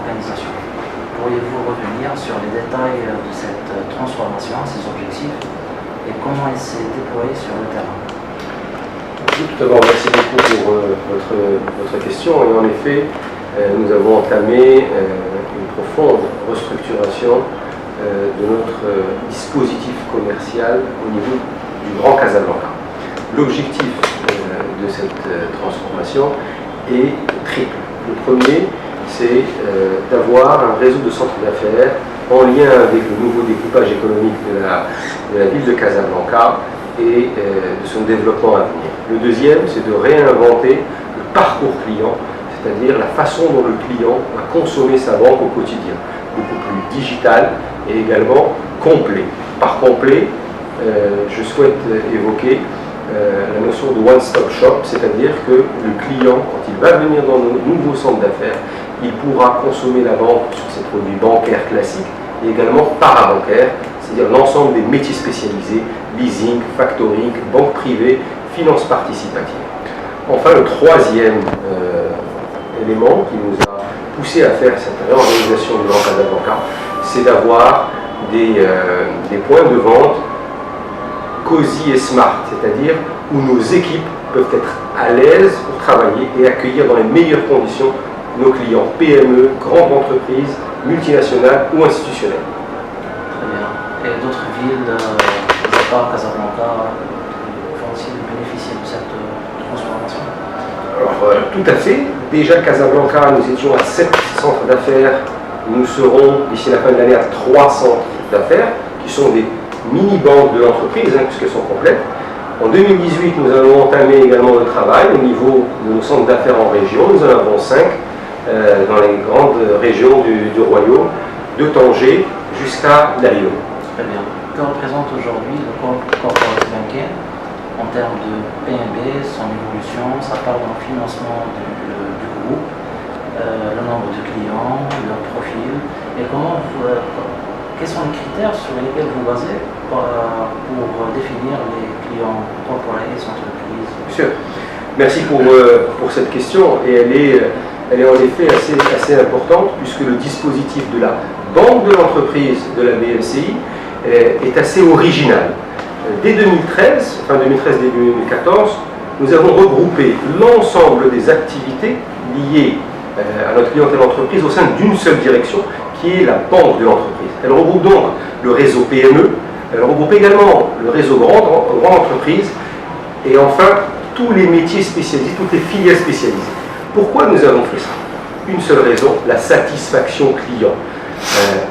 organisation. Pourriez-vous revenir sur les détails de cette transformation, ses objectifs et comment elle s'est déployée sur le terrain? Tout d'abord, merci beaucoup pour votre question. Et en effet, nous avons entamé une profonde restructuration de notre dispositif commercial au niveau du Grand Casablanca. L'objectif de cette transformation est triple. Le premier, c'est d'avoir un réseau de centres d'affaires en lien avec le nouveau découpage économique de la ville de Casablanca et de son développement à venir. Le deuxième, c'est de réinventer le parcours client, c'est-à-dire la façon dont le client va consommer sa banque au quotidien, beaucoup plus digital et également complet. Par complet, je souhaite évoquer la notion de one-stop shop, c'est-à-dire que le client, quand il va venir dans nos nouveaux centres d'affaires, il pourra consommer la banque sur ses produits bancaires classiques et également parabancaires, c'est-à-dire l'ensemble des métiers spécialisés, leasing, factoring, banque privée, finance participative. Enfin, le troisième élément qui nous a poussé à faire cette réorganisation du Grand Casablanca, c'est d'avoir des points de vente cosy et smart, c'est-à-dire où nos équipes peuvent être à l'aise pour travailler et accueillir dans les meilleures conditions nos clients PME, grandes entreprises, multinationales ou institutionnelles. Très bien. Et d'autres villes, à part Casablanca, vont aussi bénéficier de cette transformation? Alors, tout à fait. Déjà, Casablanca, nous étions à 7 centres d'affaires. Nous serons, d'ici la fin de l'année, à 3 centres d'affaires, qui sont des mini-banques de l'entreprise, puisqu'elles sont complètes. En 2018, nous allons entamer également le travail au niveau de nos centres d'affaires en région. Nous en avons 5 dans les grandes régions du royaume, de Tanger jusqu'à La Lyon. Très bien. Que représente aujourd'hui le corporate banking en termes de PNB, son évolution, sa part dans le financement du groupe, le nombre de clients, leur profil, et quels sont les critères sur lesquels vous basez pour définir les clients corporate entreprises? Monsieur, merci pour cette question, et elle est en effet assez importante, puisque le dispositif de la banque de l'entreprise de la BMCI est assez original. Dès 2013, fin 2013, début 2014, nous avons regroupé l'ensemble des activités liées à notre clientèle entreprise au sein d'une seule direction, qui est la banque de l'entreprise. Elle regroupe donc le réseau PME, elle regroupe également le réseau grande entreprise, et enfin tous les métiers spécialisés, toutes les filières spécialisées. Pourquoi nous avons fait ça? Une seule raison, la satisfaction client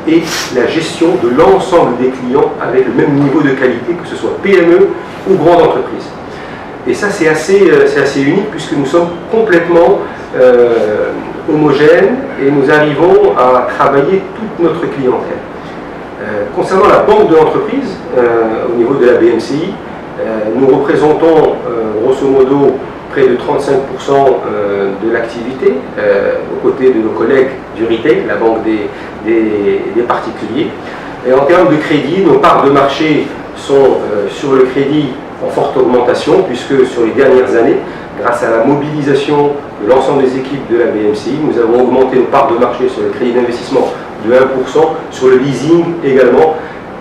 et la gestion de l'ensemble des clients avec le même niveau de qualité, que ce soit PME ou grande entreprise. Et ça, c'est assez unique, puisque nous sommes complètement homogènes et nous arrivons à travailler toute notre clientèle. Concernant la banque de l'entreprise, au niveau de la BMCI, nous représentons grosso modo près de 35% de l'activité, aux côtés de nos collègues du retail, la banque des particuliers. Et en termes de crédit, nos parts de marché sont sur le crédit en forte augmentation, puisque sur les dernières années, grâce à la mobilisation de l'ensemble des équipes de la BMCI, nous avons augmenté nos parts de marché sur le crédit d'investissement de 1%, sur le leasing également,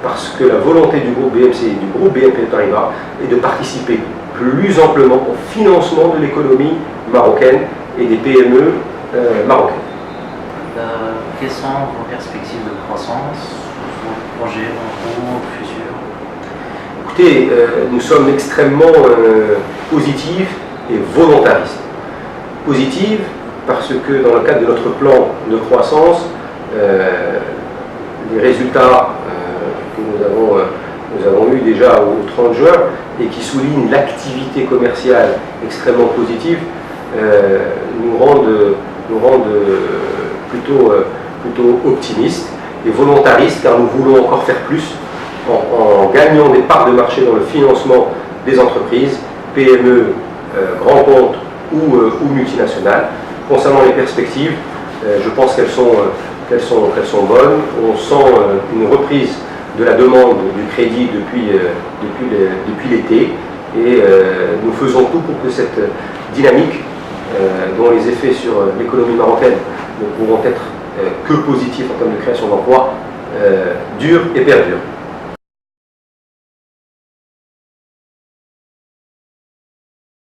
parce que la volonté du groupe BMCI, du groupe BNP Paribas, est de participer plus amplement au financement de l'économie marocaine et des PME marocaines. Quelles sont vos perspectives de croissance, vos projets en cours, futurs? Écoutez, nous sommes extrêmement positifs et volontaristes. Positifs parce que dans le cadre de notre plan de croissance, les résultats que nous avons eu déjà au 30 juin et qui soulignent l'activité commerciale extrêmement positive, nous rendent plutôt optimistes et volontaristes, car nous voulons encore faire plus en gagnant des parts de marché dans le financement des entreprises, PME, grands comptes ou multinationales. Concernant les perspectives, je pense qu'elles sont bonnes. On sent une reprise de la demande du crédit depuis l'été, et nous faisons tout pour que cette dynamique, dont les effets sur l'économie marocaine ne pourront être que positif en termes de création d'emplois, dure et perdure.